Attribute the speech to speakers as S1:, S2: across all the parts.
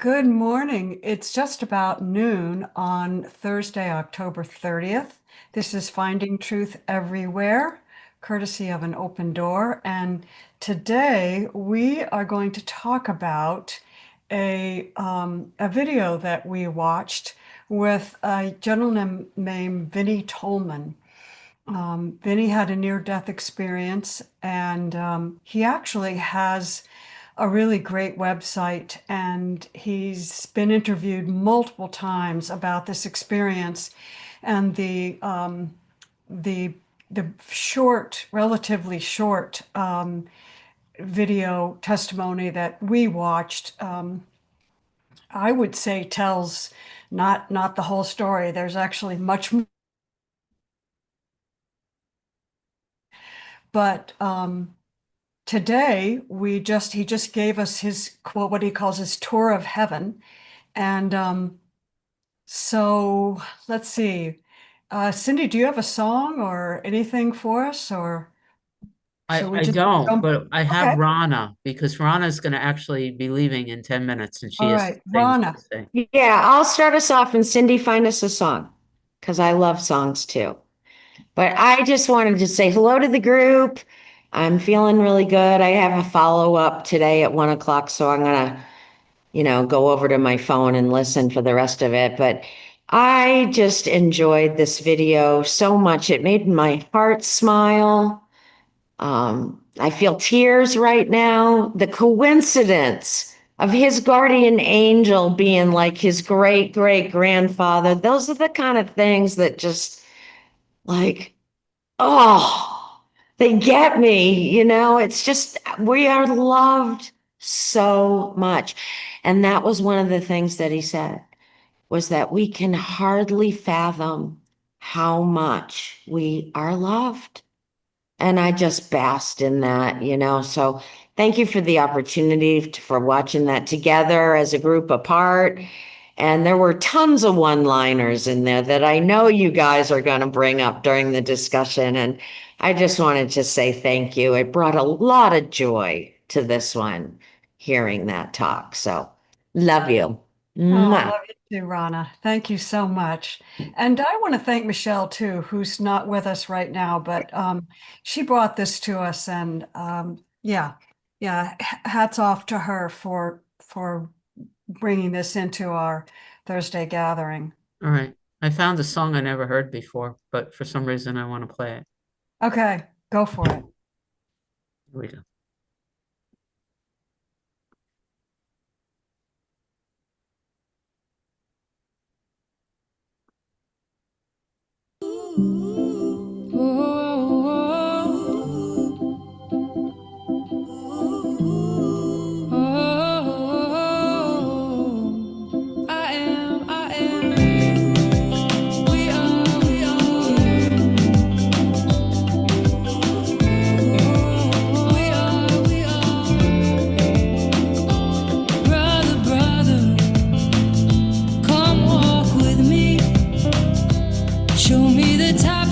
S1: Good morning. It's just about noon on Thursday, October 30th. This is Finding Truth Everywhere, courtesy of an open door. And today we are going to talk about a video that we watched with a gentleman named Vinny Tolman. Vinny had a near-death experience, and he actually has a really great website, and he's been interviewed multiple times about this experience. And the short, relatively short video testimony that we watched, I would say tells not the whole story. There's actually much more, but today he just gave us his quote, what he calls his tour of heaven. And so let's see. Cindy, do you have a song or anything for us, or
S2: I,
S1: shall we
S2: I
S1: just
S2: don't,
S1: jump?
S2: but I have
S1: Okay.
S2: Rana because Rana's going to actually be leaving in 10 minutes and she
S1: All
S2: has some
S1: right.
S2: things to
S1: Rana.
S2: say.
S3: Yeah, I'll start us off and Cindy find us a song because I love songs too. But I just wanted to say hello to the group. I'm feeling really good. I have a follow-up today at 1 o'clock, so I'm gonna, go over to my phone and listen for the rest of it. But I just enjoyed this video so much. It made my heart smile. I feel tears right now. The coincidence of his guardian angel being like his great great grandfather, those are the kind of things that just like, oh, they get me. It's just, we are loved so much. And that was one of the things that he said was that we can hardly fathom how much we are loved. And I just basked in that. So thank you for the opportunity for watching that together as a group apart. And there were tons of one-liners in there that I know you guys are going to bring up during the discussion. And I just wanted to say thank you. It brought a lot of joy to this one, hearing that talk. So love you.
S1: Oh,
S3: Mwah.
S1: love you too, Rana. Thank you so much. And I want to thank Michelle too, who's not with us right now, but she brought this to us, and yeah, hats off to her for bringing this into our Thursday gathering.
S2: All right. I found a song I never heard before, but for some reason I want to play it.
S1: Okay, go for it.
S2: Here we go.
S4: Show me the top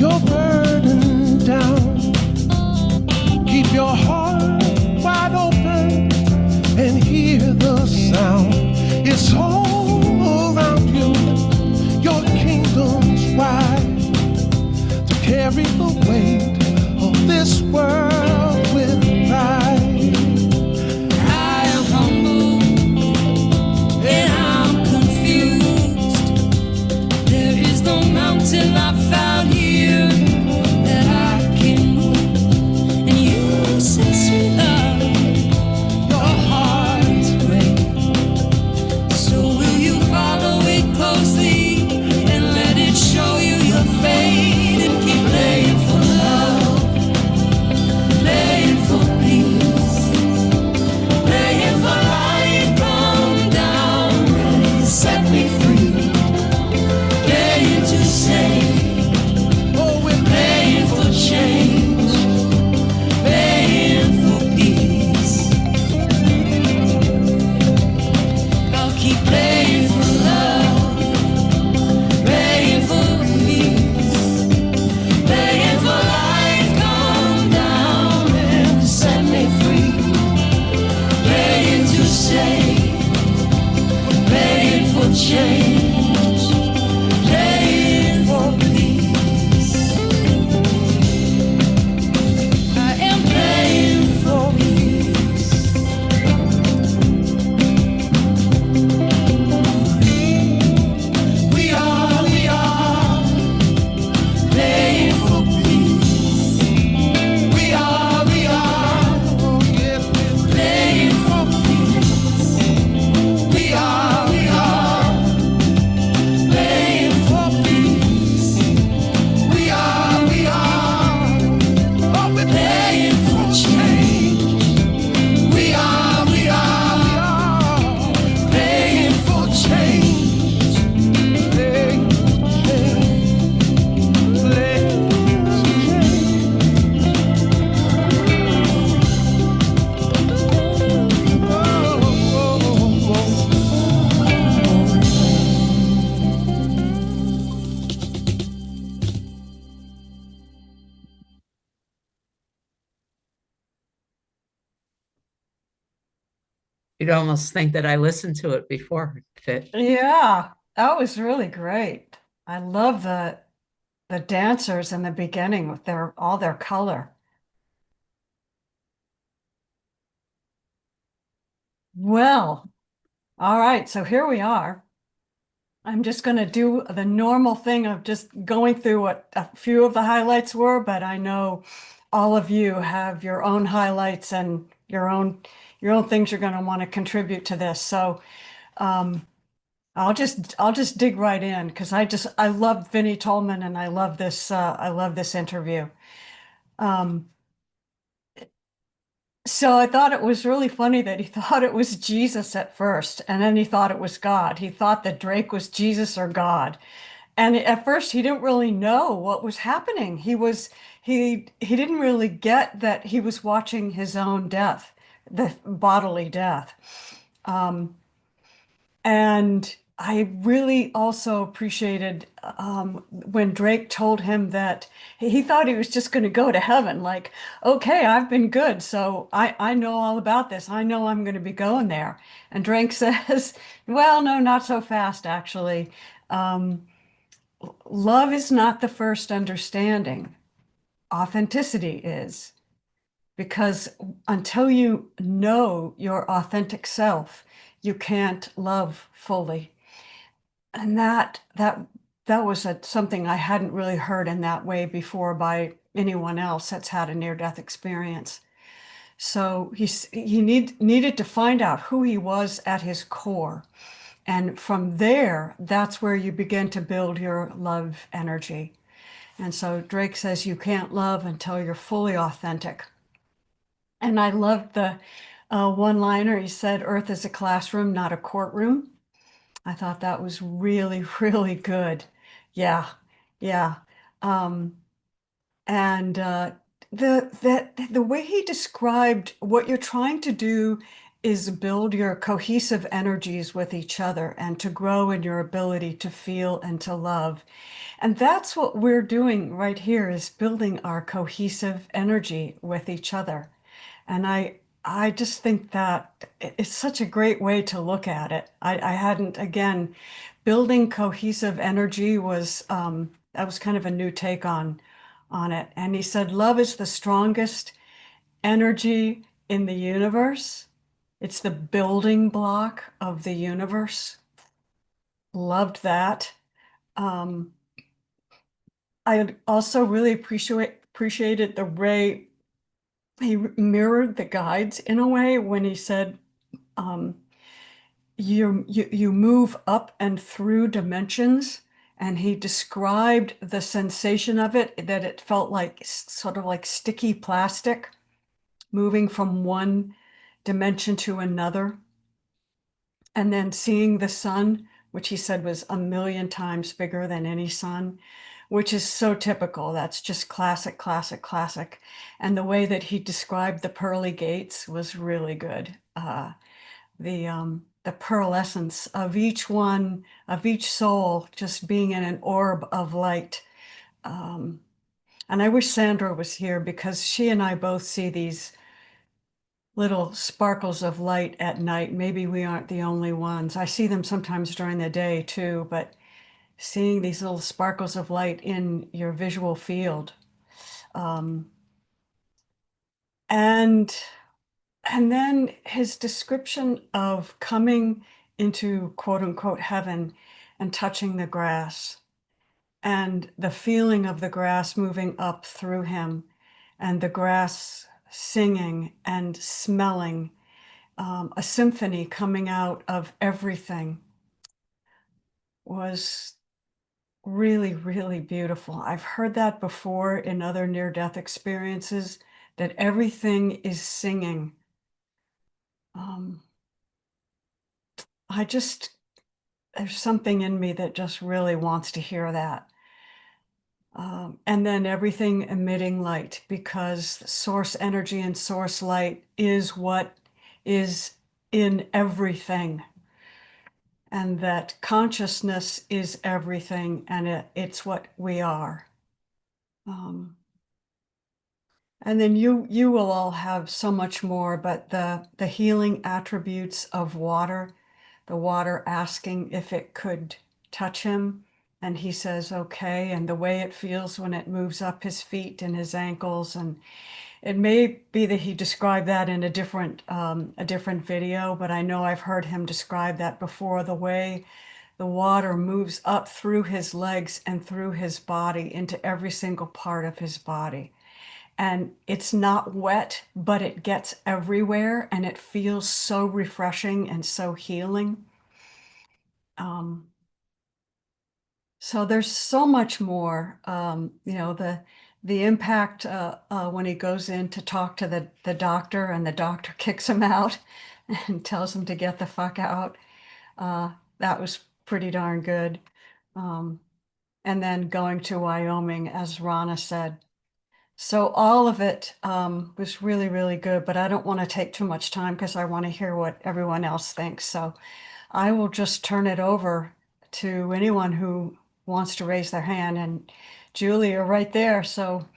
S4: your burden down. Keep your heart wide open and hear the sound. It's all around you. Your kingdom's wide to carry the weight of this world with pride.
S5: I am humble and I'm confused. There is no mountain I've found here that I can move. And you say, sweet love, your heart's great. So will you follow it closely and let it show you your fate and keep playing for love, playing for peace, playing for light, come down and set me free, playing to save, oh we're playing for change, playing for peace. I'll keep playing for love, playing for peace, playing for life, come down and set me free, playing to save, playing for change, playing for peace. I am playing for peace. We are playing for peace. We are
S4: Oh, yes,
S5: playing for peace. We are playing for peace. We are
S4: oh, we're
S5: playing for change. We are playing for change.
S2: You'd almost think that I listened to it before, Fit.
S1: Yeah, that was really great. I love the dancers in the beginning with their all their color. Well, all right, so here we are. I'm just going to do the normal thing of just going through what a few of the highlights were, but I know all of you have your own highlights and your own things you're going to want to contribute to this. So I'll just dig right in because I love Vinny Tolman and I love this interview. Um, so I thought it was really funny that he thought it was Jesus at first, and then he thought it was God. He thought that Drake was Jesus or God. And at first he didn't really know what was happening. He didn't really get that he was watching his own death, the bodily death. And I really also appreciated when Drake told him that he thought he was just going to go to heaven. Like, okay, I've been good, so I know all about this. I know I'm going to be going there. And Drake says, well, no, not so fast, actually. Um, love is not the first understanding. Authenticity is. Because until you know your authentic self, you can't love fully. And that was something I hadn't really heard in that way before by anyone else that's had a near-death experience. So he needed to find out who he was at his core. And from there, that's where you begin to build your love energy. And so Drake says you can't love until you're fully authentic. And I loved the one-liner. He said, Earth is a classroom, not a courtroom. I thought that was really, really good. Yeah, yeah. Um, and the way he described what you're trying to do is build your cohesive energies with each other and to grow in your ability to feel and to love. And that's what we're doing right here is building our cohesive energy with each other. And I just think that it's such a great way to look at it. I hadn't, again, building cohesive energy was that was kind of a new take on it. And he said, love is the strongest energy in the universe. It's the building block of the universe. Loved that. I also really appreciated the way he mirrored the guides in a way when he said, you move up and through dimensions. And he described the sensation of it, that it felt like sort of like sticky plastic moving from one dimension to another. And then seeing the sun, which he said was 1,000,000 times bigger than any sun, which is so typical. That's just classic, classic, classic. And the way that he described the pearly gates was really good. The pearlescence of each one, of each soul, just being in an orb of light. And I wish Sandra was here because she and I both see these little sparkles of light at night. Maybe we aren't the only ones. I see them sometimes during the day too, but seeing these little sparkles of light in your visual field. And then his description of coming into quote unquote heaven and touching the grass and the feeling of the grass moving up through him and the grass singing and smelling, a symphony coming out of everything was really, really beautiful. I've heard that before in other near-death experiences, that everything is singing. I just, there's something in me that just really wants to hear that. And then everything emitting light, because source energy and source light is what is in everything. And that consciousness is everything, and it's what we are. And then you will all have so much more, but the healing attributes of water, the water asking if it could touch him, and he says okay, and the way it feels when it moves up his feet and his ankles, and it may be that he described that in a different video, but I know I've heard him describe that before, the way the water moves up through his legs and through his body into every single part of his body. And it's not wet, but it gets everywhere and it feels so refreshing and so healing. So there's so much more, the impact when he goes in to talk to the doctor and the doctor kicks him out and tells him to get the fuck out. That was pretty darn good. And then going to Wyoming, as Rana said. So all of it was really, really good, but I don't want to take too much time because I want to hear what everyone else thinks. So I will just turn it over to anyone who wants to raise their hand. And Julie, you're right there. So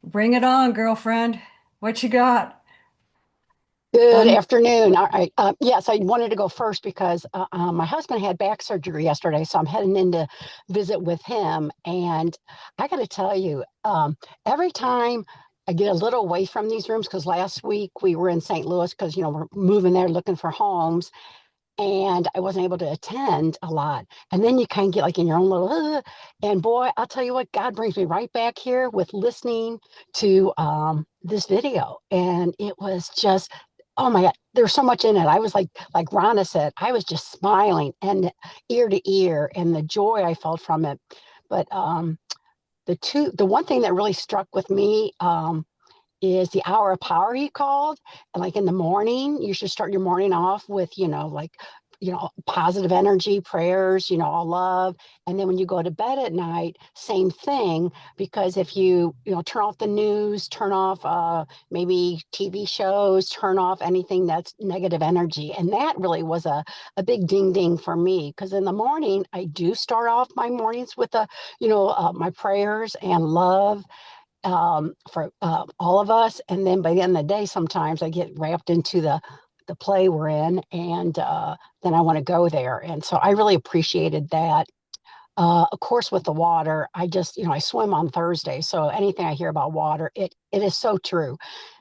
S1: bring it on, girlfriend. What you got?
S6: Good afternoon. All right. Yes, I wanted to go first because my husband had back surgery yesterday, so I'm heading in to visit with him. And I got to tell you, every time I get a little away from these rooms, because last week we were in St. Louis because, we're moving there looking for homes. And I wasn't able to attend a lot. And then you kind of get like in your own little, and boy, I'll tell you what, God brings me right back here with listening to this video. And it was just, oh my God, there's so much in it. I was like Rhonda said, I was just smiling and ear to ear and the joy I felt from it. But the one thing that really struck with me is the hour of power he called. And like in the morning, you should start your morning off with, like positive energy, prayers, all love. And then when you go to bed at night, same thing, because if turn off the news, turn off maybe TV shows, turn off anything that's negative energy. And that really was a big ding ding for me, because in the morning, I do start off my mornings with my prayers and love for all of us. And then by the end of the day, sometimes I get wrapped into the play we're in, and then I want to go there. And so I really appreciated that. Of course, with the water, I swim on Thursday. So anything I hear about water, it is so true.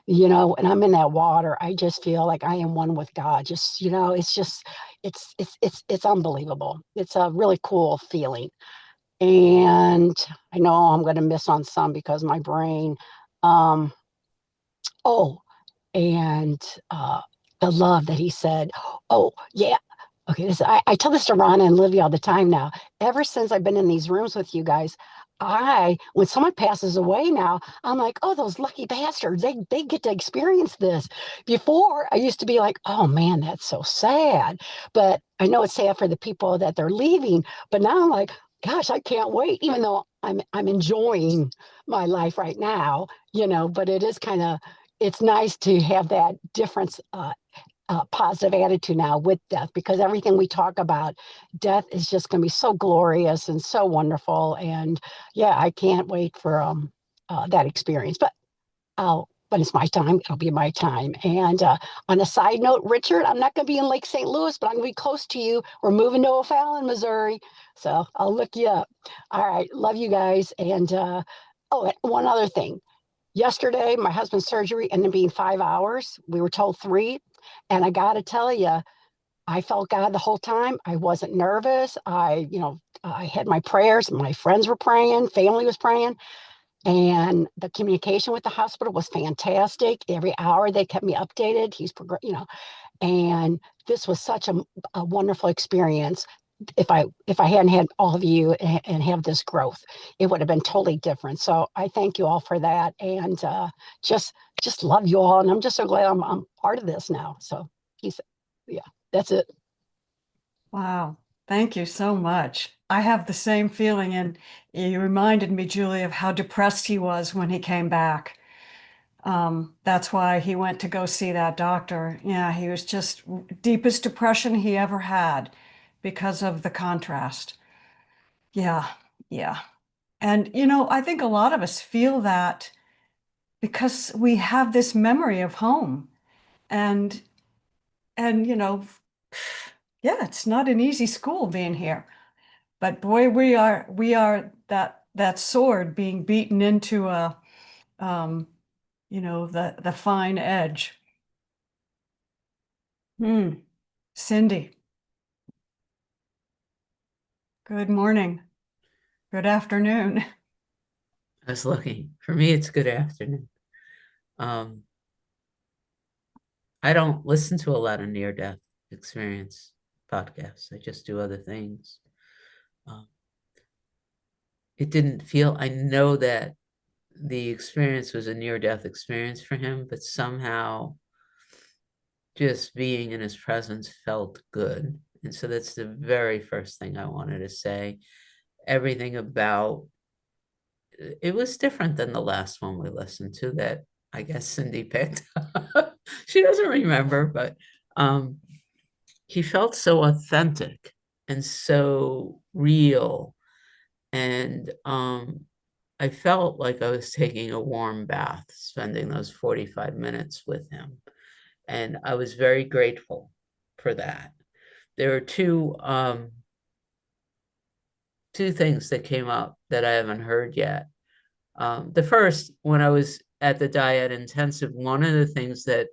S6: And I'm in that water, I just feel like I am one with God. It's unbelievable. It's a really cool feeling. And I know I'm going to miss on some because my brain. Um, oh, and the love that he said. Oh, yeah. Okay, I tell this to Rana and Livy all the time now. Ever since I've been in these rooms with you guys, when someone passes away now, I'm like, oh, those lucky bastards, they get to experience this. Before, I used to be like, oh man, that's so sad. But I know it's sad for the people that they're leaving. But now I'm like, gosh, I can't wait, even though I'm enjoying my life right now, but it's nice to have that difference positive attitude now with death, because everything we talk about, death is just going to be so glorious and so wonderful. And yeah, I can't wait for that experience. But it's my time. It'll be my time. And on a side note, Richard, I'm not going to be in Lake St. Louis, but I'm going to be close to you. We're moving to O'Fallon, Missouri. So I'll look you up. All right. Love you guys. And one other thing. Yesterday, my husband's surgery ended up being 5 hours. We were told 3. And I got to tell you, I felt God the whole time. I wasn't nervous. I had my prayers. My friends were praying. Family was praying. And the communication with the hospital was fantastic. Every hour they kept me updated. And this was such a wonderful experience. If I hadn't had all of you and have this growth, it would have been totally different. So I thank you all for that, and just love you all. And I'm just so glad I'm part of this now. So yeah, that's it.
S1: Wow. Thank you so much. I have the same feeling, and you reminded me, Julie, of how depressed he was when he came back. That's why he went to go see that doctor. Yeah, he was just deepest depression he ever had because of the contrast. Yeah, yeah. And I think a lot of us feel that because we have this memory of home. And yeah, it's not an easy school being here. But boy, we are that sword being beaten into um, the fine edge. Cindy, good morning. Good afternoon.
S2: I was looking. For me, it's good afternoon. Um, I don't listen to a lot of near-death experience podcasts. I just do other things. Um, it didn't feel, I know that the experience was a near-death experience for him, but somehow just being in his presence felt good. And so that's the very first thing I wanted to say. Everything about it was different than the last one we listened to that I guess Cindy picked. She doesn't remember, but he felt so authentic and so real. And I felt like I was taking a warm bath, spending those 45 minutes with him. And I was very grateful for that. There are two things that came up that I haven't heard yet. The first, when I was at the diet intensive, one of the things that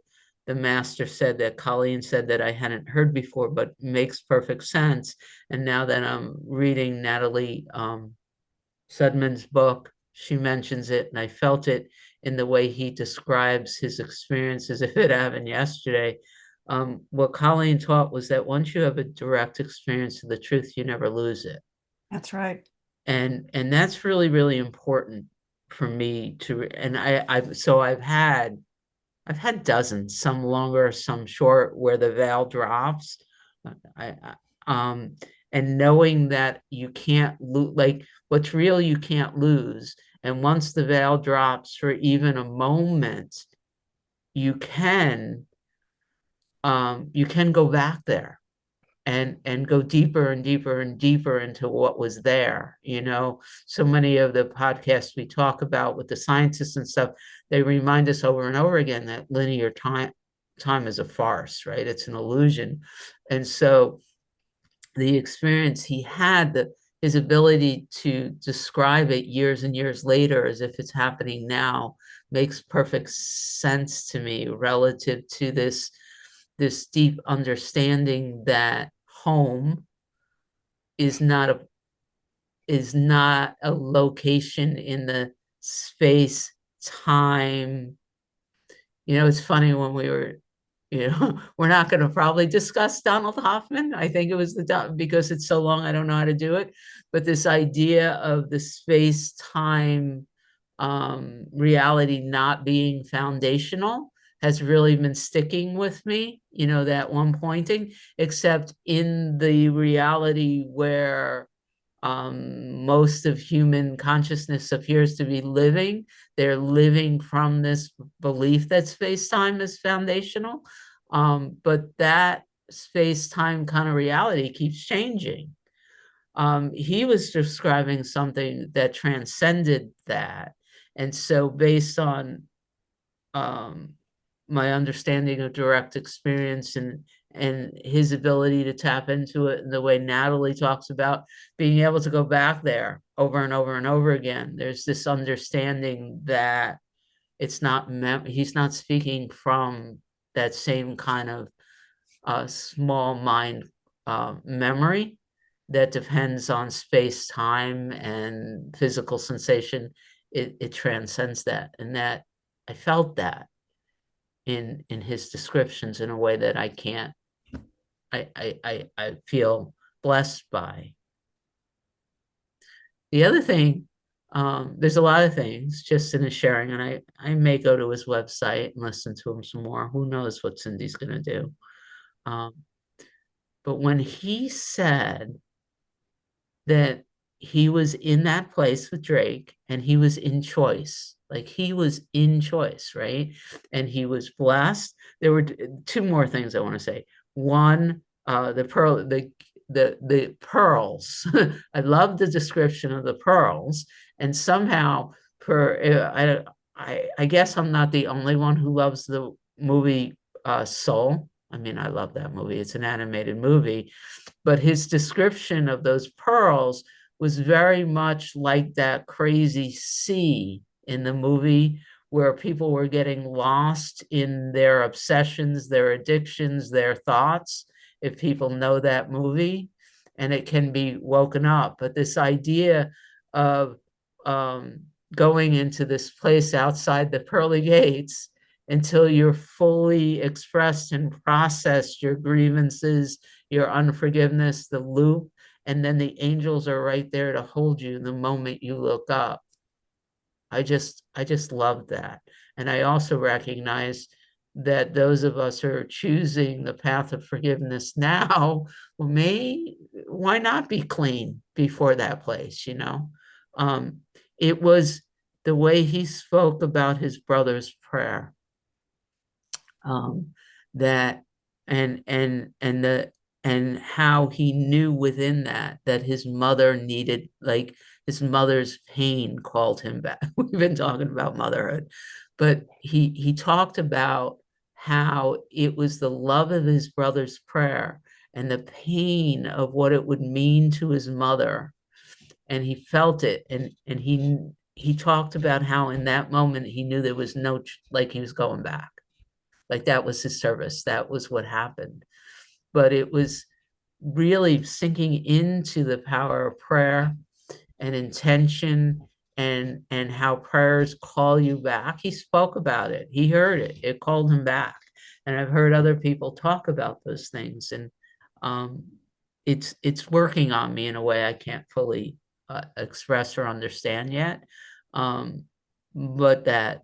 S2: the master said that Colleen said that I hadn't heard before, but makes perfect sense. And now that I'm reading Natalie Sudman's book, she mentions it, and I felt it in the way he describes his experience as if it happened yesterday. What Colleen taught was that once you have a direct experience of the truth, you never lose it.
S1: That's right.
S2: And that's really, really important for me to, and I've had dozens, some longer, some short, where the veil drops. And knowing that you can't lose, like what's real, you can't lose. And once the veil drops for even a moment, you can go back there and go deeper and deeper and deeper into what was there. So many of the podcasts we talk about with the scientists and stuff, they remind us over and over again that linear time is a farce, right? It's an illusion. And so the experience he had, his ability to describe it years and years later as if it's happening now, makes perfect sense to me relative to this deep understanding that home is not a location in the space time. It's funny when we were, we're not going to probably discuss Donald Hoffman. I think it was because it's so long, I don't know how to do it. But this idea of the space time reality not being foundational has really been sticking with me, that one pointing, except in the reality where most of human consciousness appears to be living. They're living from this belief that space-time is foundational. But that space-time kind of reality keeps changing. He was describing something that transcended that. And so based on my understanding of direct experience and his ability to tap into it in the way Natalie talks about being able to go back there over and over and over again. There's this understanding that it's not he's not speaking from that same kind of small mind memory that depends on space, time, and physical sensation. It transcends that, and that I felt that in his descriptions in a way that I can't. I feel blessed by. The other thing, there's a lot of things just in his sharing, and I may go to his website and listen to him some more. Who knows what Cindy's going to do? But when he said that he was in that place with Drake and he was in choice, like he was in choice, right? And he was blessed. There were two more things I want to say. One, the pearls. I love the description of the pearls, and somehow I guess I'm not the only one who loves the movie Soul. I mean, I love that movie. It's an animated movie, but his description of those pearls was very much like that crazy sea in the movie where people were getting lost in their obsessions, their addictions, their thoughts, if people know that movie, and it can be woken up. But this idea of going into this place outside the pearly gates until you're fully expressed and processed your grievances, your unforgiveness, the loop, and then the angels are right there to hold you the moment you look up. I just love that. And I also recognize that those of us who are choosing the path of forgiveness now, why not be clean before that place, It was the way he spoke about his brother's prayer. That and how he knew within that his mother needed, like his mother's pain called him back. We've been talking about motherhood, but he talked about how it was the love of his brother's prayer and the pain of what it would mean to his mother, and he felt it, and he talked about how in that moment he knew there was no, like he was going back. Like that was his service. That was what happened. But it was really sinking into the power of prayer and intention and how prayers call you back. He spoke about it. He heard it. It called him back. And I've heard other people talk about those things. And it's working on me in a way I can't fully express or understand yet. But that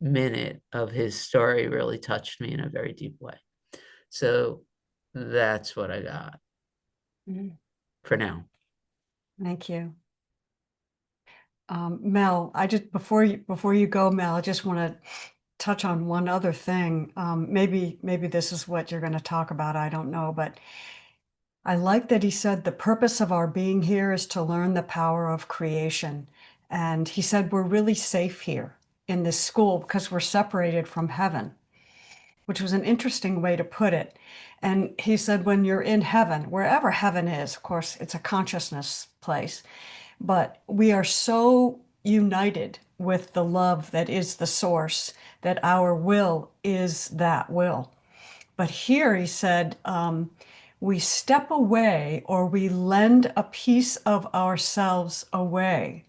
S2: minute of his story really touched me in a very deep way. So That's what I got
S1: Mhm.
S2: for now.
S1: Thank you. Mel, I just before you go, Mel, I just want to touch on one other thing. Maybe this is what you're going to talk about. I don't know, but I like that he said the purpose of our being here is to learn the power of creation. And he said we're really safe here in this school because we're separated from heaven, which was an interesting way to put it. And he said when you're in heaven, wherever heaven is, of course, it's a consciousness place, but we are so united with the love that is the source that our will is that will. But here he said, we step away or we lend a piece of ourselves away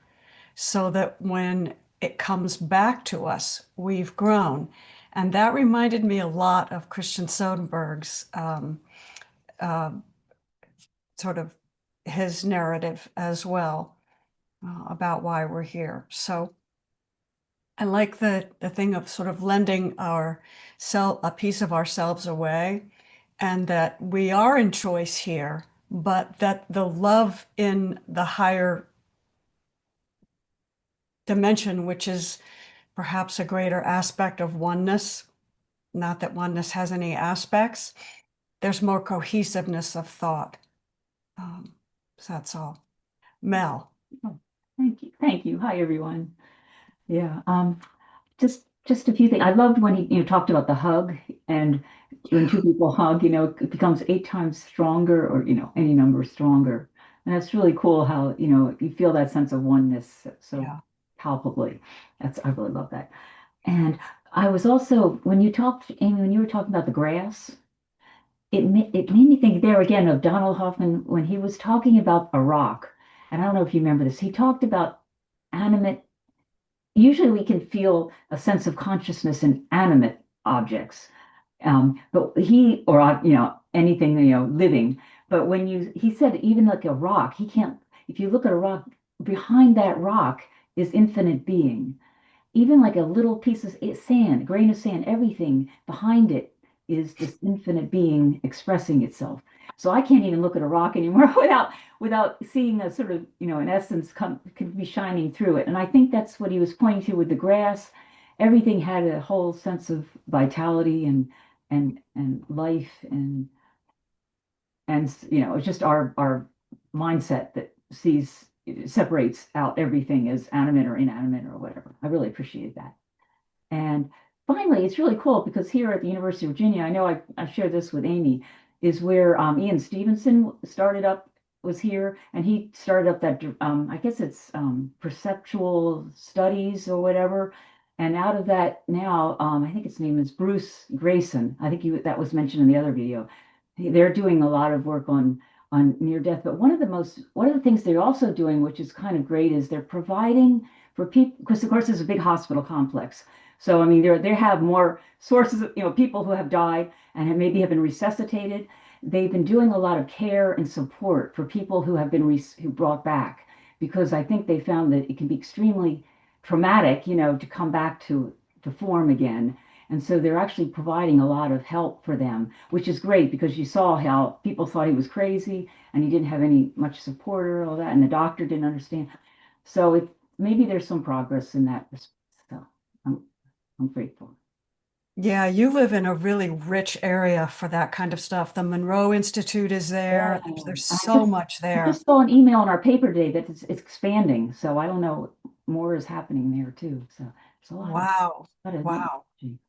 S1: so that when it comes back to us, we've grown. And that reminded me a lot of Christian Soderbergh's uh, sort of his narrative as well about why we're here. So I like the thing of sort of lending a piece of ourselves away, and that we are in choice here, but that the love in the higher dimension, which is perhaps a greater aspect of oneness, not that oneness has any aspects, there's more cohesiveness of thought. So that's all. Mel.
S7: Oh, thank you. Thank you. Hi, everyone. Yeah, just a few things. I loved when he, talked about the hug, and when two people hug, it becomes 8 times stronger, or, any number stronger. And that's really cool how, you feel that sense of oneness so
S1: Yeah.
S7: palpably. I really love that. And I was also, when you talked, Amy, when you were talking about the grass, it made me think there again of Donald Hoffman when he was talking about a rock. And I don't know if you remember this. He talked about animate. Usually we can feel a sense of consciousness in animate objects. But anything, living. But he said, even like a rock, he can't, if you look at a rock, behind that rock is infinite being. Even like a little piece of sand, a grain of sand, everything behind it is this infinite being expressing itself. So I can't even look at a rock anymore without seeing a sort of, an essence could be shining through it. And I think that's what he was pointing to with the grass. Everything had a whole sense of vitality and life and it's just our mindset that separates out everything as animate or inanimate or whatever. I really appreciate that. And finally, it's really cool because here at the University of Virginia, I know I shared this with Amy, is where Ian Stevenson was here, and he started up that, I guess it's perceptual studies or whatever. And out of that now, I think his name is Bruce Grayson. I think that was mentioned in the other video. They're doing a lot of work on near death, but one of the things they're also doing, which is kind of great, is they're providing for people, because of course there's a big hospital complex. So I mean, they have more sources of people who have died and maybe have been resuscitated. They've been doing a lot of care and support for people who have been who brought back, because I think they found that it can be extremely traumatic, to come back to form again. And so they're actually providing a lot of help for them, which is great because you saw how people thought he was crazy and he didn't have any much support or all that, and the doctor didn't understand. So maybe there's some progress in that respect. So I'm grateful.
S1: Yeah, you live in a really rich area for that kind of stuff. The Monroe Institute is there.
S7: Yeah.
S1: There's
S7: I
S1: so
S7: just
S1: much
S7: I
S1: there.
S7: just saw an email in our paper today that it's expanding. So I don't know, more is happening there too. So it's a lot
S1: Wow.
S7: of
S1: Wow.
S7: energy.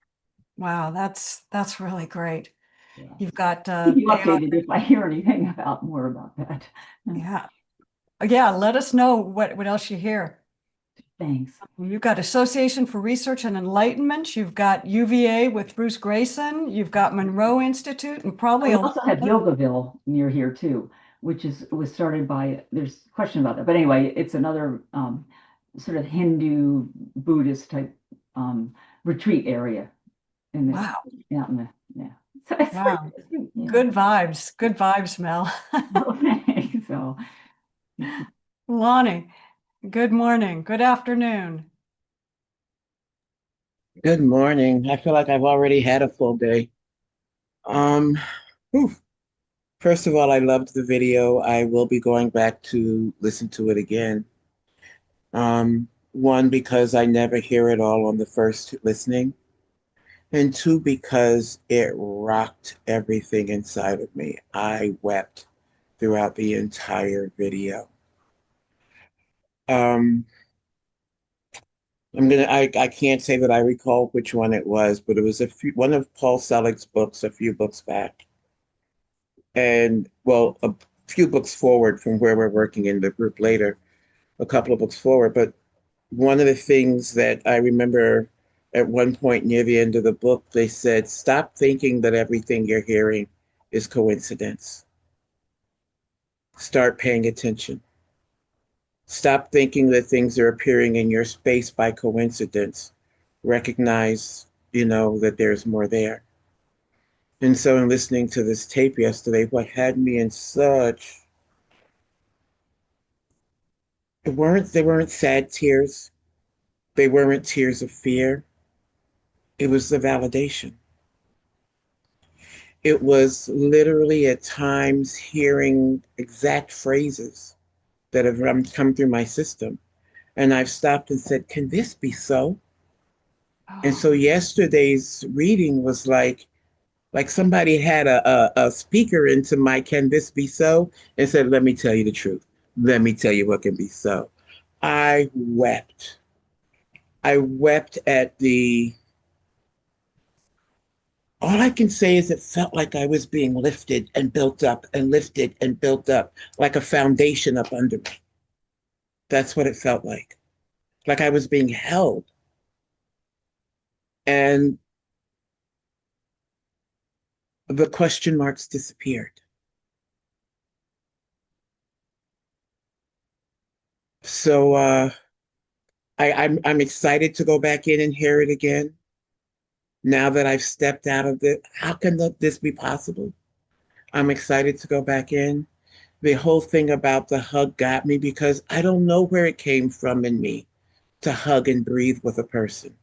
S1: Wow. That's really great.
S7: Yeah.
S1: You've got
S7: Keep you
S1: AI.
S7: updated if I hear anything more about that.
S1: Yeah. Yeah. Let us know what else you hear.
S7: Thanks.
S1: You've got Association for Research and Enlightenment. You've got UVA with Bruce Grayson. You've got Monroe Institute and probably
S7: We
S1: a
S7: also have Yogaville near here too, which was started by, there's a question about that, but anyway, it's another sort of Hindu Buddhist type retreat area in the
S1: wow.
S7: out in the yeah. So it's
S1: Wow.
S7: yeah.
S1: Good vibes. Good vibes, Mel.
S7: Okay, so
S1: Lonnie, good morning. Good afternoon.
S8: Good morning. I feel like I've already had a full day. Um, whew. First of all, I loved the video. I will be going back to listen to it again. One, because I never hear it all on the first listening, and two, because it rocked everything inside of me. I wept throughout the entire video. Um, I can't say that I recall which one it was, but it was one of Paul Selig's books a few books back. And well, a few books forward from where we're working in the group later, a couple of books forward. But one of the things that I remember at one point near the end of the book, they said, stop thinking that everything you're hearing is coincidence. Start paying attention. Stop thinking that things are appearing in your space by coincidence. Recognize, that there's more there. And so in listening to this tape yesterday, what had me in such they weren't sad tears. They weren't tears of fear. It was the validation. It was literally at times hearing exact phrases that have come through my system. And I've stopped and said, can this be so? And so
S1: Oh,
S8: yesterday's reading was like somebody had a speaker into my can this be so and said, let me tell you the truth. Let me tell you what can be so. I wept. I wept at all I can say is it felt like I was being lifted and built up and lifted and built up like a foundation up under me. That's what it felt like I was being held. And the question marks disappeared. So I'm excited to go back in and hear it again. Now that I've stepped out of it, how can this be possible? I'm excited to go back in. The whole thing about the hug got me because I don't know where it came from in me to hug and breathe with a person.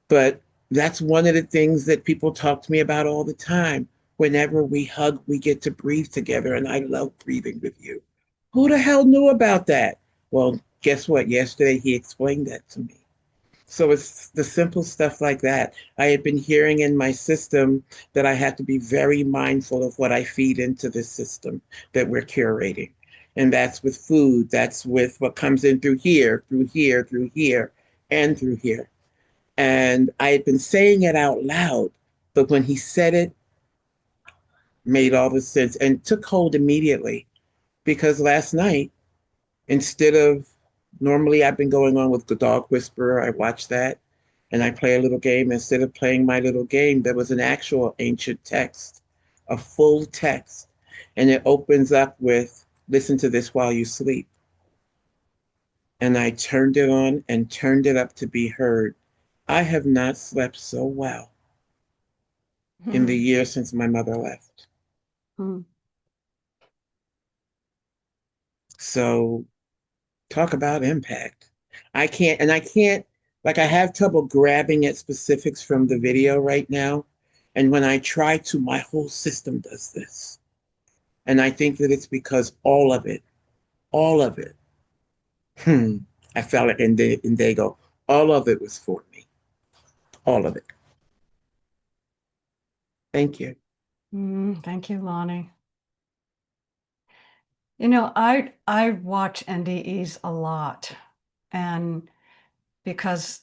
S8: But that's one of the things that people talk to me about all the time. Whenever we hug, we get to breathe together, and I love breathing with you. Who the hell knew about that? Well, guess what? Yesterday he explained that to me. So it's the simple stuff like that. I had been hearing in my system that I had to be very mindful of what I feed into this system that we're curating. And that's with food, that's with what comes in through here, through here, through here, and through here. And I had been saying it out loud, but when he said it, made all the sense and took hold immediately. Because last night, instead of normally I've been going on with the dog whisperer, I watch that and I play a little game. Instead of playing my little game, there was an actual ancient text, a full text. And it opens up with, listen to this while you sleep. And I turned it on and turned it up to be heard. I have not slept so well in the year since my mother left.
S1: Hmm.
S8: So talk about impact. I can't, like, I have trouble grabbing at specifics from the video right now. And when I try to, my whole system does this. And I think that it's because all of it, hmm, I felt it in Dago, all of it was for me. All of it. Thank you.
S1: Thank you, Lonnie. I watch NDEs a lot, and because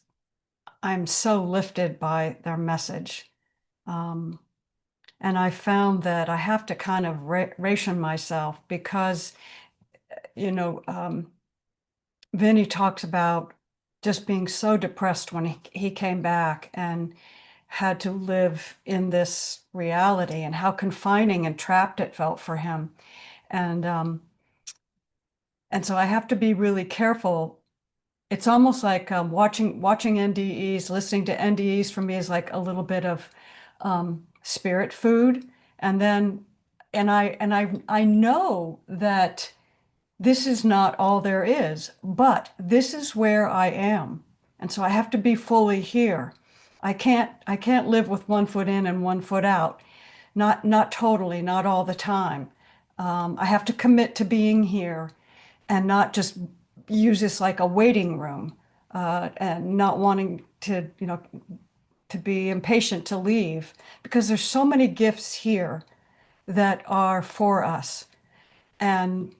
S1: I'm so lifted by their message. And I found that I have to kind of ration myself because, you know, Vinny talks about just being so depressed when he came back and had to live in this reality and how confining and trapped it felt for him. And so I have to be really careful. It's almost like watching NDEs, listening to NDEs for me is like a little bit of spirit food. And then, I know that this is not all there is, but this is where I am. And so I have to be fully here. I can't live with one foot in and one foot out. not totally, not all the time. I have to commit to being here and not just use this like a waiting room, and not wanting to, to be impatient to leave because there's so many gifts here that are for us. And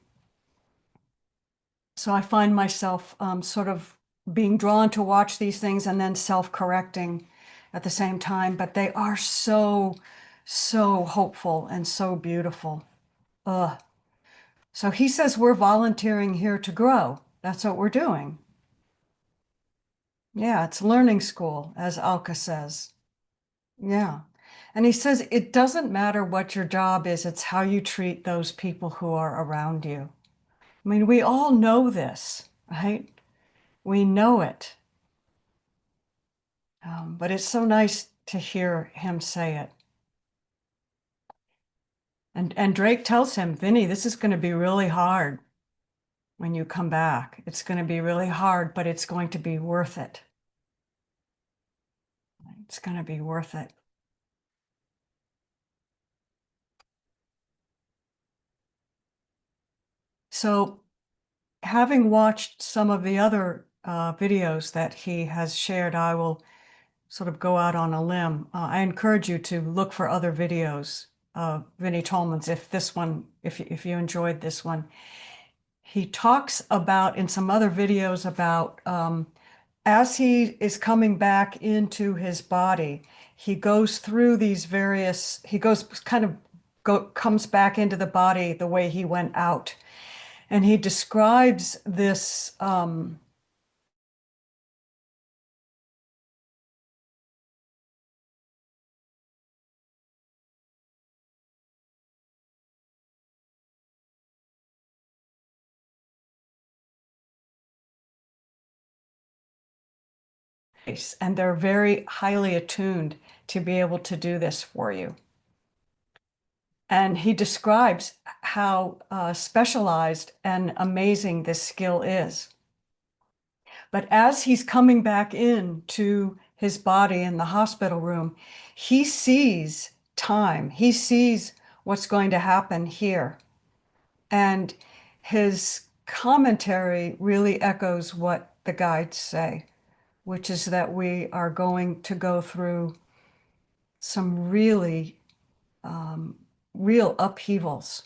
S1: so I find myself sort of being drawn to watch these things and then self-correcting at the same time. But they are so, so hopeful and so beautiful. Ugh. So he says we're volunteering here to grow. That's what we're doing. Yeah, it's learning school, as Alka says. Yeah. And he says it doesn't matter what your job is, it's how you treat those people who are around you. I mean, we all know this, right? We know it. But it's so nice to hear him say it. And Drake tells him, Vinny, this is going to be really hard when you come back. It's going to be really hard, but it's going to be worth it. It's going to be worth it. So, having watched some of the other videos that he has shared, I will sort of go out on a limb. I encourage you to look for other videos of Vinnie Tolman's if you enjoyed this one. He talks about in some other videos about as he is coming back into his body, he goes through these various, he goes kind of comes back into the body the way he went out. And he describes this and they're very highly attuned to be able to do this for you. And he describes how specialized and amazing this skill is. But as he's coming back into his body in the hospital room, he sees time. He sees what's going to happen here. And his commentary really echoes what the guides say, which is that we are going to go through some really real upheavals,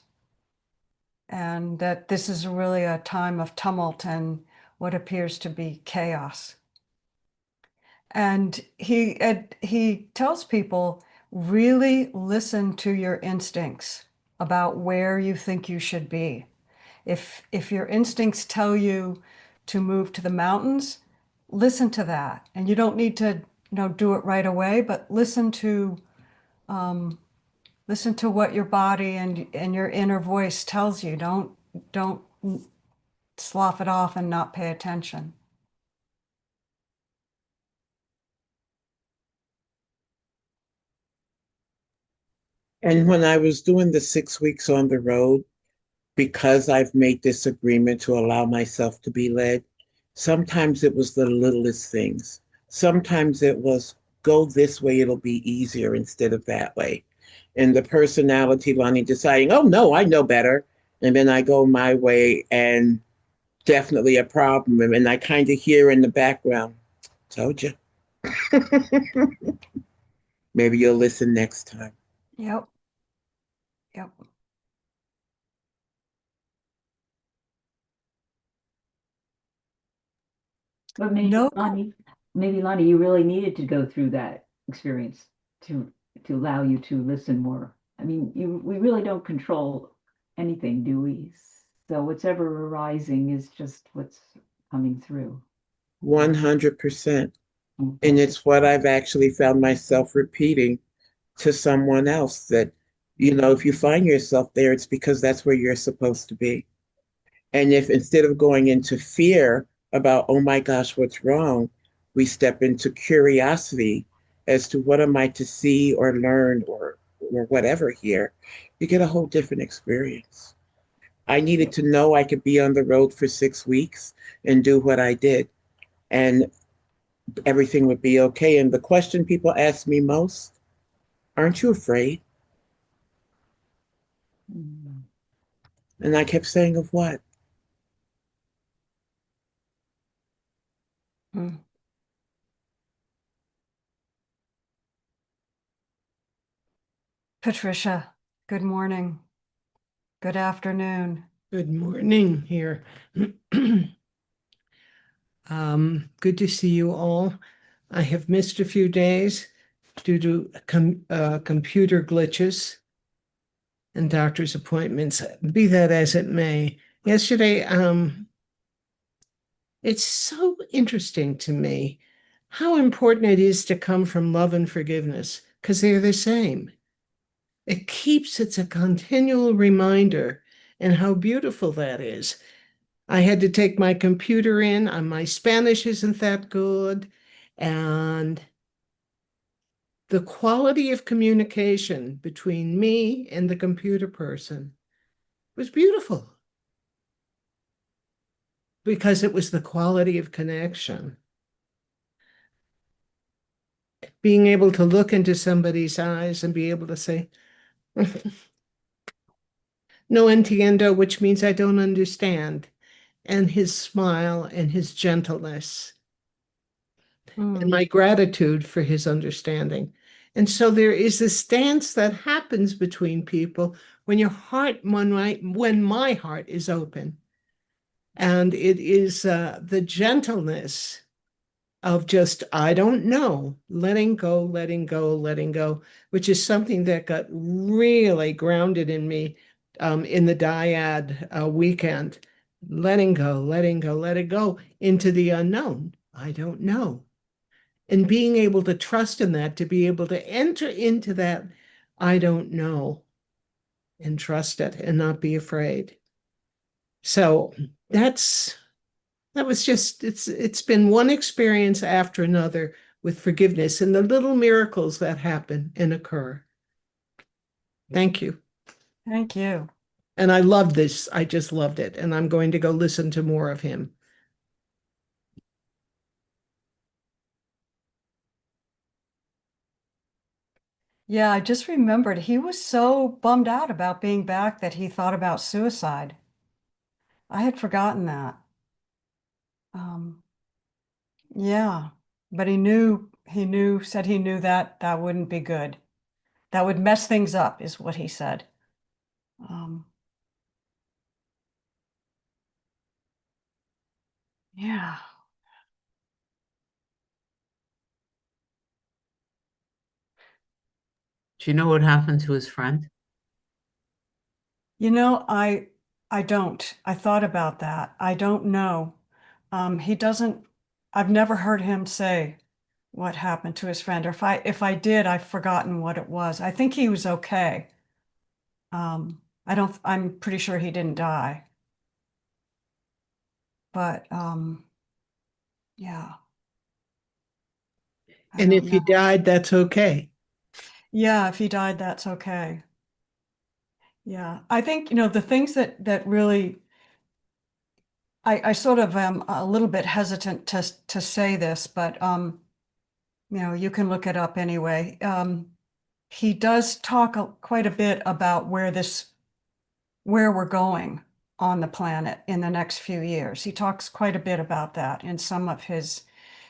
S1: and that this is really a time of tumult and what appears to be chaos. And he tells people, really listen to your instincts about where you think you should be. If your instincts tell you to move to the mountains, listen to that. And you don't need to, do it right away, but listen to what your body and your inner voice tells you. Don't slough it off and not pay attention.
S8: And when I was doing the 6 weeks on the road, because I've made this agreement to allow myself to be led, sometimes it was the littlest things. Sometimes it was go this way, it'll be easier instead of that way. And the personality, Lonnie, deciding, oh no, I know better. And then I go my way and definitely a problem. And I kind of hear in the background, told you. Maybe you'll listen next time.
S1: Yep. Yep.
S7: But maybe
S1: No.
S7: Lonnie, you really needed to go through that experience to allow you to listen more. I mean, we really don't control anything, do we? So what's ever arising is just what's coming through.
S8: 100%. And it's what I've actually found myself repeating to someone else that, if you find yourself there, it's because that's where you're supposed to be. And if instead of going into fear about, oh my gosh, what's wrong, we step into curiosity as to what am I to see or learn or whatever here, you get a whole different experience. I needed to know I could be on the road for 6 weeks and do what I did, and everything would be okay. And the question people ask me most, aren't you afraid? And I kept saying, of what?
S1: Mm. Patricia, good morning. Good afternoon.
S9: Good morning here. Good to see you all. I have missed a few days due to computer glitches and doctor's appointments, be that as it may. Yesterday, it's so interesting to me how important it is to come from love and forgiveness, because they're the same. It's a continual reminder, and how beautiful that is. I had to take my computer in, and my Spanish isn't that good. And the quality of communication between me and the computer person was beautiful because it was the quality of connection. Being able to look into somebody's eyes and be able to say, no entiendo, which means I don't understand, and his smile and his gentleness and my gratitude for his understanding. And so there is this dance that happens between people when when my heart is open. And it is the gentleness of just, I don't know, letting go, letting go, letting go, which is something that got really grounded in me in the dyad weekend. Letting go, letting go, let it go into the unknown. I don't know. And being able to trust in that, to be able to enter into that, I don't know, and trust it and not be afraid. So that was just, it's been one experience after another with forgiveness and the little miracles that happen and occur. Thank you.
S1: Thank you.
S9: And I loved this. I just loved it. And I'm going to go listen to more of him.
S1: Yeah, I just remembered he was so bummed out about being back that he thought about suicide. I had forgotten that. Um, yeah, but said he knew that that wouldn't be good. That would mess things up, is what he said. Um, yeah.
S2: Do you know what happened to his friend?
S1: You know, I don't. I thought about that. I don't know. He doesn't, I've never heard him say what happened to his friend, or if I did, I've forgotten what it was. I think he was okay. I'm pretty sure he didn't die. But yeah, I
S9: And
S1: don't
S9: if
S1: know.
S9: he died, that's okay.
S1: Yeah, if he died, that's okay. Yeah. I think, the things that really I sort of am a little bit hesitant to say this, but you can look it up anyway. He does talk quite a bit about where we're going on the planet in the next few years. He talks quite a bit about that in some of his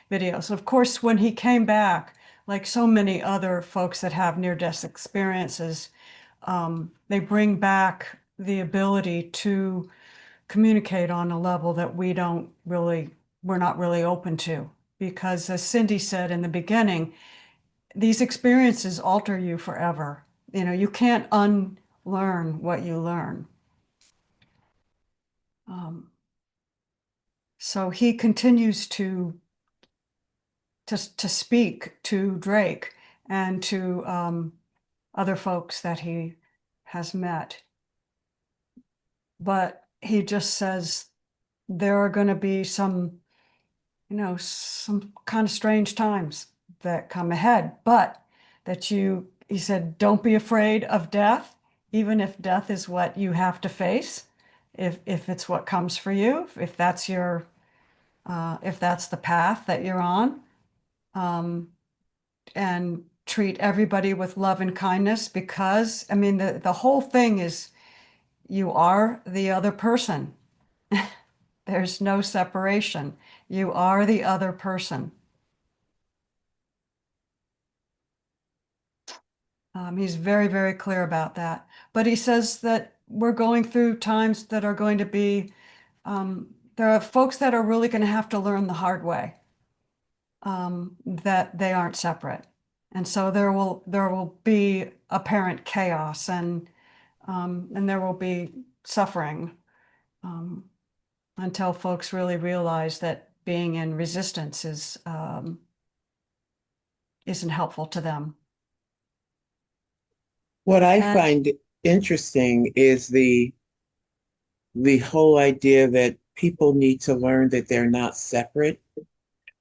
S1: videos. Of course, when he came back, like so many other folks that have near-death experiences, they bring back the ability to communicate on a level that we're not really open to. Because as Cindy said in the beginning, these experiences alter you forever. You can't unlearn what you learn. So he continues to speak to Drake and to other folks that he has met. But he just says there are going to be some kind of strange times that come ahead, but he said, don't be afraid of death, even if death is what you have to face, if it's what comes for you, if that's the path that you're on, and treat everybody with love and kindness, because I mean the whole thing is you are the other person. There's no separation. You are the other person. He's very, very clear about that. But he says that we're going through times that are going to be, there are folks that are really going to have to learn the hard way, that they aren't separate. And so there will be apparent chaos and there will be suffering until folks really realize that being in resistance isn't helpful to them.
S8: What I
S1: And
S8: find interesting is the whole idea that people need to learn that they're not separate.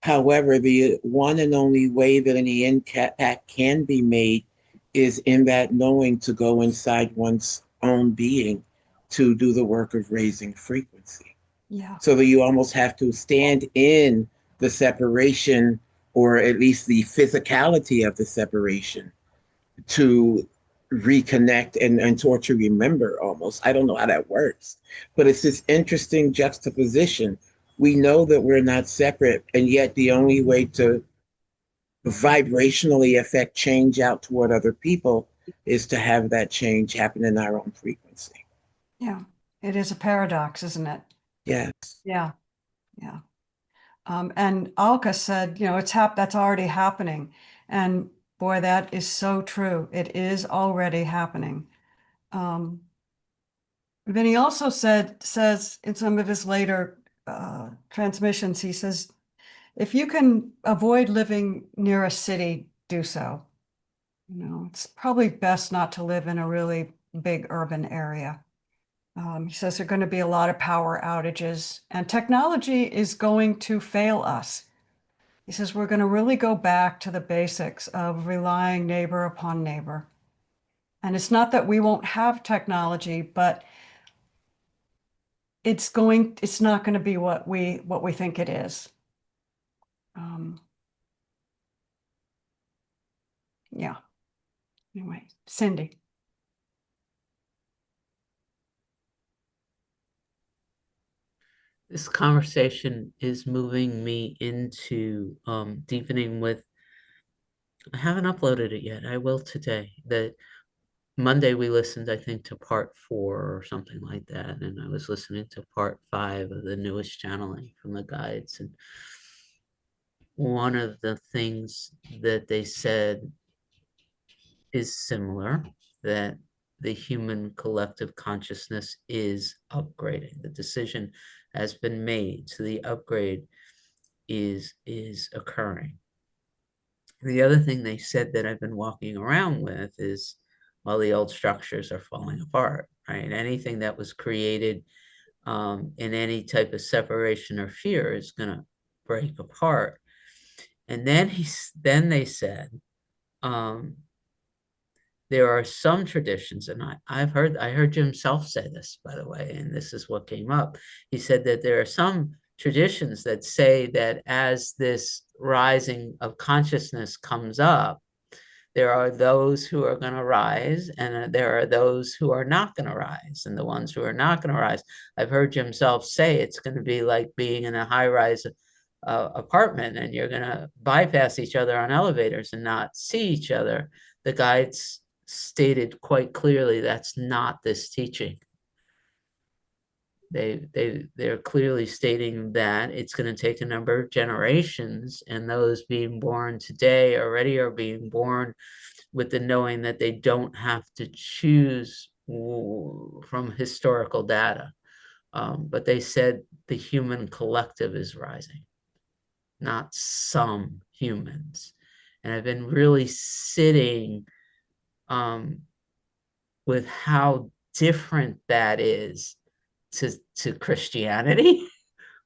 S8: However, the one and only way that any impact can be made is in that knowing to go inside one's own being to do the work of raising frequency.
S1: yeah,
S8: So that you almost have to stand in the separation, or at least the physicality of the separation, to reconnect and to remember almost. I don't know how that works, but it's this interesting juxtaposition. We know that we're not separate, and yet the only way to vibrationally affect change out toward other people is to have that change happen in our own frequency.
S1: yeah. It is a paradox, isn't it?
S8: Yes.
S1: Yeah, yeah. And Alka said, that's already happening. And boy, that is so true. It is already happening. Vinny also says in some of his later transmissions, he says, if you can avoid living near a city, do so. It's probably best not to live in a really big urban area. He says there are going to be a lot of power outages and technology is going to fail us. He says we're going to really go back to the basics of relying neighbor upon neighbor. And it's not that we won't have technology, but it's not going to be what we think it is. Yeah. Anyway, Cindy.
S2: This conversation is moving me into deepening with, I haven't uploaded it yet. I will today. That Monday we listened, I think, to part 4 or something like that. And I was listening to part 5 of the newest channeling from the guides. And one of the things that they said is similar, that the human collective consciousness is upgrading. The decision has been made. So the upgrade is occurring. The other thing they said that I've been walking around with is, well, the old structures are falling apart, right? Anything that was created in any type of separation or fear is going to break apart. And then they said, there are some traditions, and I heard Jim Self say this, by the way, and this is what came up. He said that there are some traditions that say that as this rising of consciousness comes up, there are those who are going to rise, and there are those who are not going to rise. And the ones who are not going to rise, I've heard Jim Self say it's going to be like being in a high-rise apartment, and you're going to bypass each other on elevators and not see each other. The guides stated quite clearly that's not this teaching. They're clearly stating that it's going to take a number of generations, and those being born today already are being born with the knowing that they don't have to choose from historical data. But they said the human collective is rising, not some humans. And I've been really sitting with how different that is to Christianity,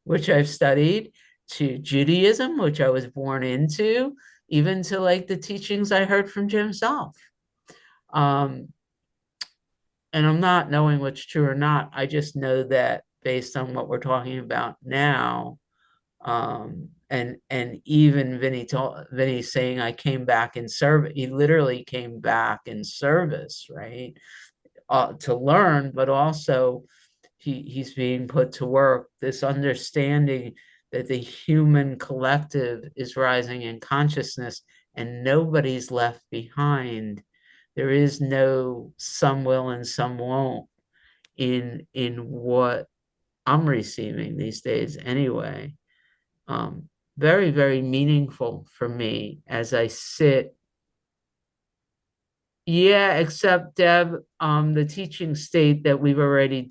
S2: which I've studied, to Judaism, which I was born into, even to like the teachings I heard from Jim Self. And I'm not knowing what's true or not. I just know that based on what we're talking about now, and even Vinny saying I came back in service. He literally came back in service, right? to learn, but also he's being put to work. This understanding that the human collective is rising in consciousness and nobody's left behind. There is no some will and some won't in what I'm receiving these days anyway. Very, very meaningful for me as I sit. Yeah, except Deb, the teaching state that we've already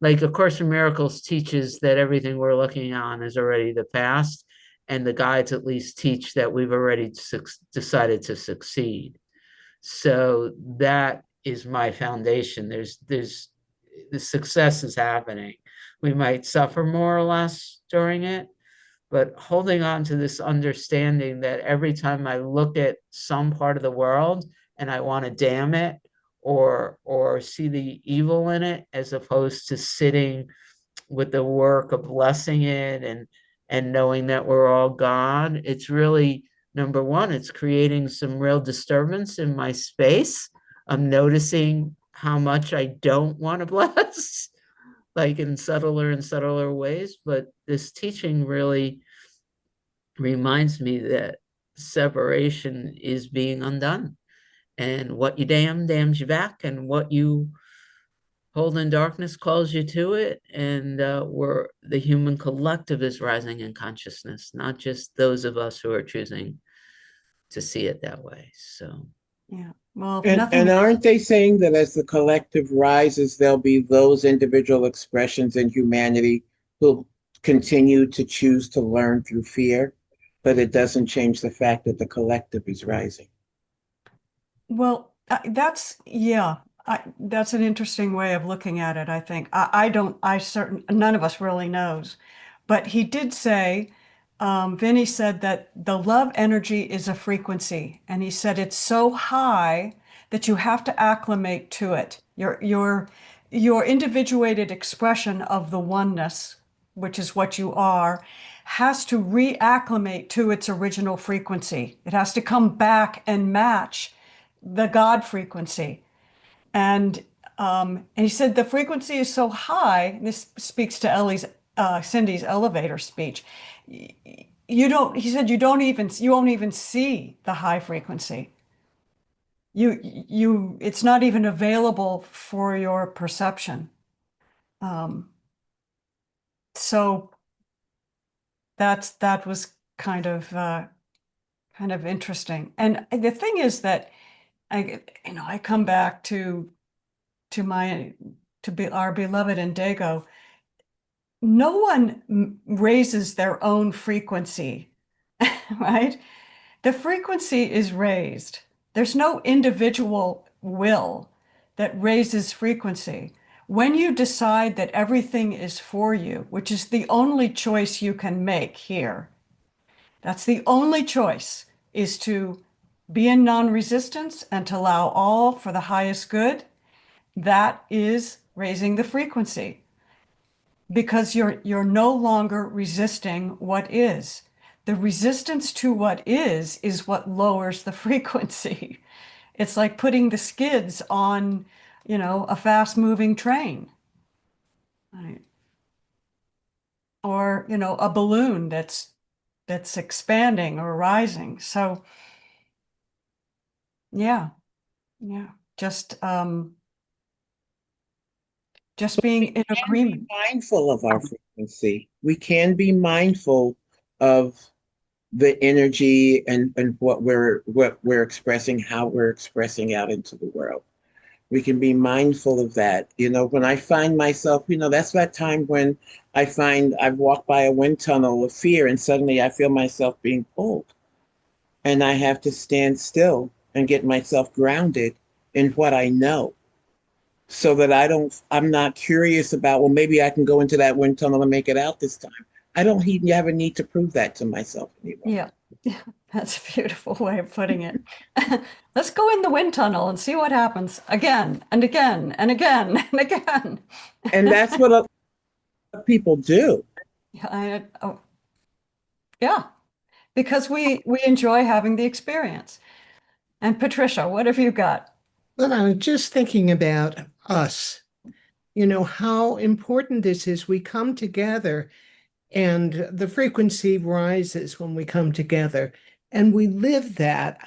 S2: like A Course in Miracles teaches that everything we're looking on is already the past, and the guides at least teach that we've already decided to succeed. So that is my foundation. There's the success is happening. We might suffer more or less during it, but holding on to this understanding that every time I look at some part of the world and I want to damn it or see the evil in it, as opposed to sitting with the work of blessing it and knowing that we're all God, it's really, number one, it's creating some real disturbance in my space. I'm noticing how much I don't want to bless, like in subtler and subtler ways. But this teaching really reminds me that separation is being undone. And what you damn damns you back, and what you hold in darkness calls you to it. And the human collective is rising in consciousness, not just those of us who are choosing to see it that way. So
S1: Yeah. Well, if
S8: And
S1: nothing else,
S8: aren't they saying that as the collective rises, there'll be those individual expressions in humanity who'll continue to choose to learn through fear, but it doesn't change the fact that the collective is rising.
S1: well, yeah, that's an interesting way of looking at it, I think. None of us really knows. But he did say, Vinny said that the love energy is a frequency. And he said it's so high that you have to acclimate to it. Your individuated expression of the oneness, which is what you are, has to reacclimate to its original frequency. It has to come back and match the God frequency. And he said the frequency is so high, and this speaks to Cindy's elevator speech. He said you won't even see the high frequency. It's not even available for your perception. So that was kind of interesting. And the thing is that I come back to our beloved Indigo. No one raises their own frequency, right? The frequency is raised. There's no individual will that raises frequency. When you decide that everything is for you, which is the only choice you can make here, that's the only choice, is to be in non-resistance and to allow all for the highest good. That is raising the frequency, because you're no longer resisting what is. The resistance to what is what lowers the frequency. It's like putting the skids on, a fast-moving train, right? Or, a balloon that's expanding or rising. So yeah, just being in
S8: Be
S1: agreement.
S8: mindful of our frequency. We can be mindful of the energy and what we're expressing, how we're expressing out into the world. We can be mindful of that. When I find myself, that's that time when I find I've walked by a wind tunnel of fear and suddenly I feel myself being pulled. And I have to stand still and get myself grounded in what I know, so that I'm not curious about, well, maybe I can go into that wind tunnel and make it out this time. I don't even have a need to prove that to myself anymore.
S1: Yeah, that's a beautiful way of putting it. Let's go in the wind tunnel and see what happens again and again and again and again.
S8: And that's what people do.
S1: Yeah, because we enjoy having the experience. And Patricia, what have you got?
S9: Well, I'm just thinking about us. You know, how important this is. We come together and the frequency rises when we come together, and we live that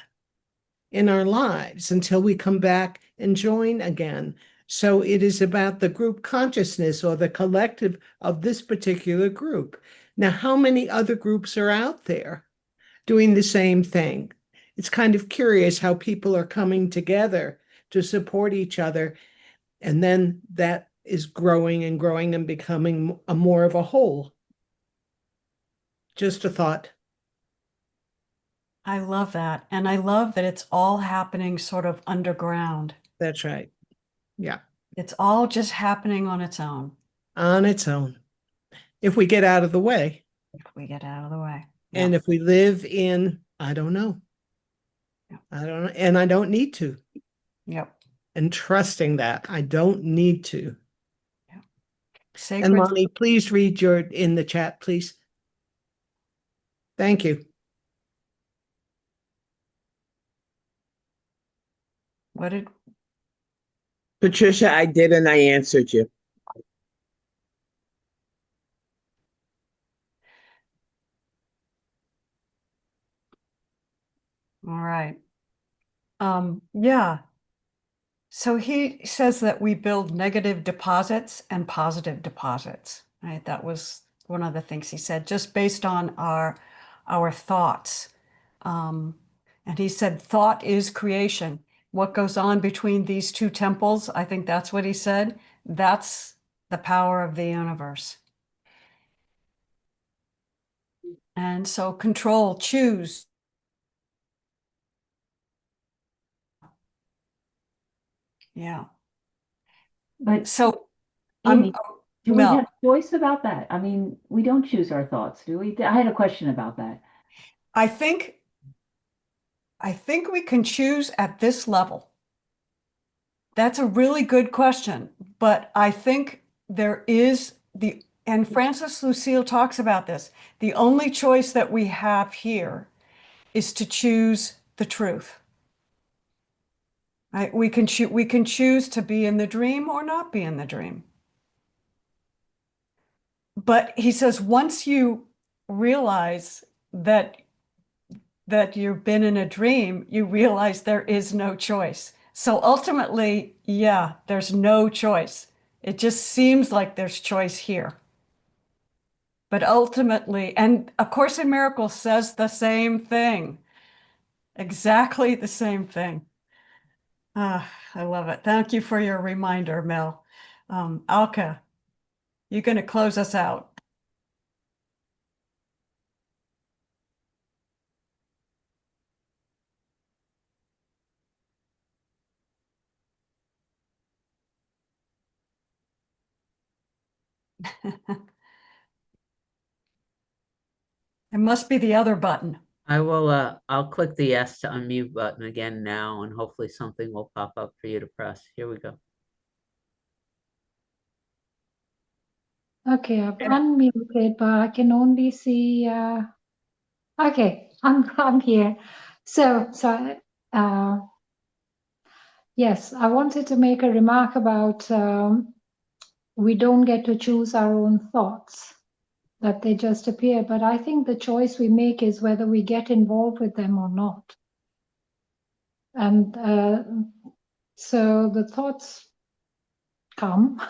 S9: in our lives until we come back and join again. So it is about the group consciousness or the collective of this particular group. Now, how many other groups are out there doing the same thing? It's kind of curious how people are coming together to support each other, and then that is growing and growing and becoming a more of a whole. Just a thought.
S1: I love that. And I love that it's all happening sort of underground.
S9: That's right. Yeah.
S1: It's all just happening on its own
S9: On its own. If we get out of the way.
S1: if we get out of the way.
S9: And if we live in, I don't know. I don't know. And I don't need to.
S1: Yep.
S9: And trusting that I don't need to. And
S1: Sacred.
S9: Lonnie, please read your in the chat, please. Thank you.
S1: What did
S8: Patricia, I did, and I answered you.
S1: all right. Yeah. So he says that we build negative deposits and positive deposits, right? That was one of the things he said, just based on our thoughts. And he said, thought is creation. What goes on between these two temples, I think that's what he said. That's the power of the universe. And so control, choose. Yeah.
S7: But
S1: So
S7: Amy, do we
S1: Mel,
S7: have choice about that? I mean, we don't choose our thoughts, do we? I had a question about that.
S1: I think we can choose at this level. That's a really good question, but I think there is and Francis Lucille talks about this. The only choice that we have here is to choose the truth. Right? We can choose to be in the dream or not be in the dream. But he says once you realize that you've been in a dream, you realize there is no choice. So ultimately, yeah, there's no choice. It just seems like there's choice here. But ultimately, and A Course in Miracles says the same thing, exactly the same thing. Ah, I love it. Thank you for your reminder, Mel. Alka, you're going to close us out. It must be the other button.
S2: I'll click the yes to unmute button again now, and hopefully something will pop up for you to press. Here we go.
S10: Okay, I've unmuted, but I can only see. Okay, I'm here. So yes, I wanted to make a remark about we don't get to choose our own thoughts, that they just appear. But I think the choice we make is whether we get involved with them or not. And so the thoughts come.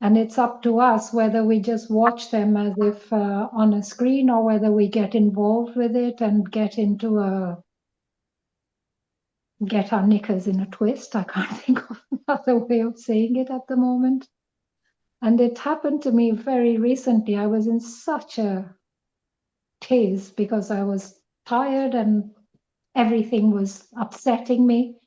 S10: And it's up to us whether we just watch them as if on a screen or whether we get involved with it and get our knickers in a twist. I can't think of another way of saying it at the moment. And it happened to me very recently. I was in such a tease because I was tired and everything was upsetting me.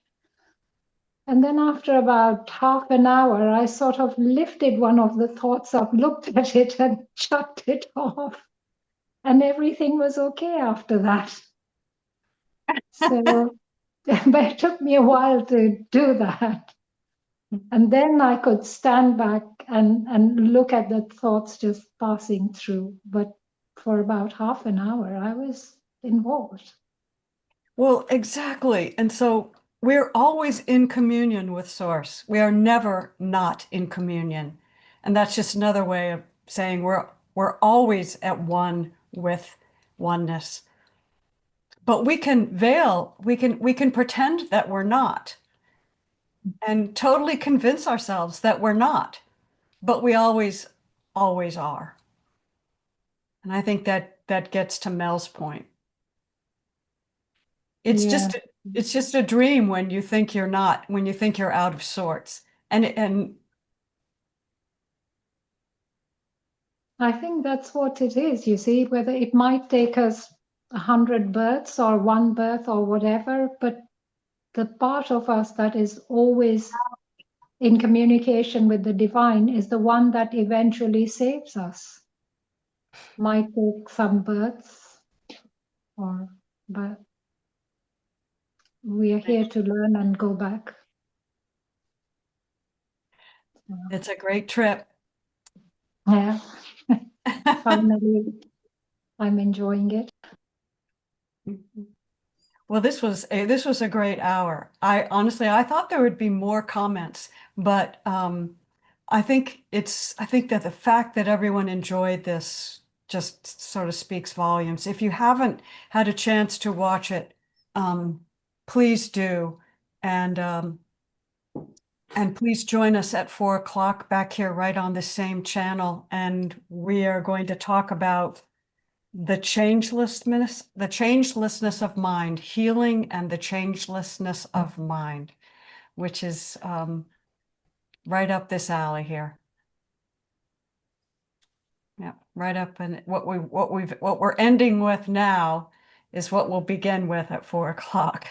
S10: And then after about half an hour, I sort of lifted one of the thoughts up, looked at it and chucked it off. And everything was okay after that. So, but it took me a while to do that. And then I could stand back and look at the thoughts just passing through. But for about half an hour, I was involved.
S1: Well, exactly. And so we're always in communion with Source. We are never not in communion. And that's just another way of saying we're always at one with oneness. But we can veil, we can pretend that we're not and totally convince ourselves that we're not, but we always are. And I think that gets to Mel's point. It's
S10: Yeah.
S1: just a dream when you think you're not, when you think you're out of sorts. And
S10: I think that's what it is, you see, whether it might take us 100 births or one birth or whatever, but the part of us that is always in communication with the divine is the one that eventually saves us. Might take some births, but we are here to learn and go back.
S1: it's a great trip.
S10: Yeah. Finally, I'm enjoying it.
S1: Well, this was a great hour. I honestly, I thought there would be more comments, but I think that the fact that everyone enjoyed this just sort of speaks volumes. If you haven't had a chance to watch it, please do, and and please join us at 4 o'clock back here, right on the same channel, and we are going to talk about the changelessness of mind, healing and the changelessness of mind, which is right up this alley here. Yeah, right up. And what we're ending with now is what we'll begin with at 4 o'clock.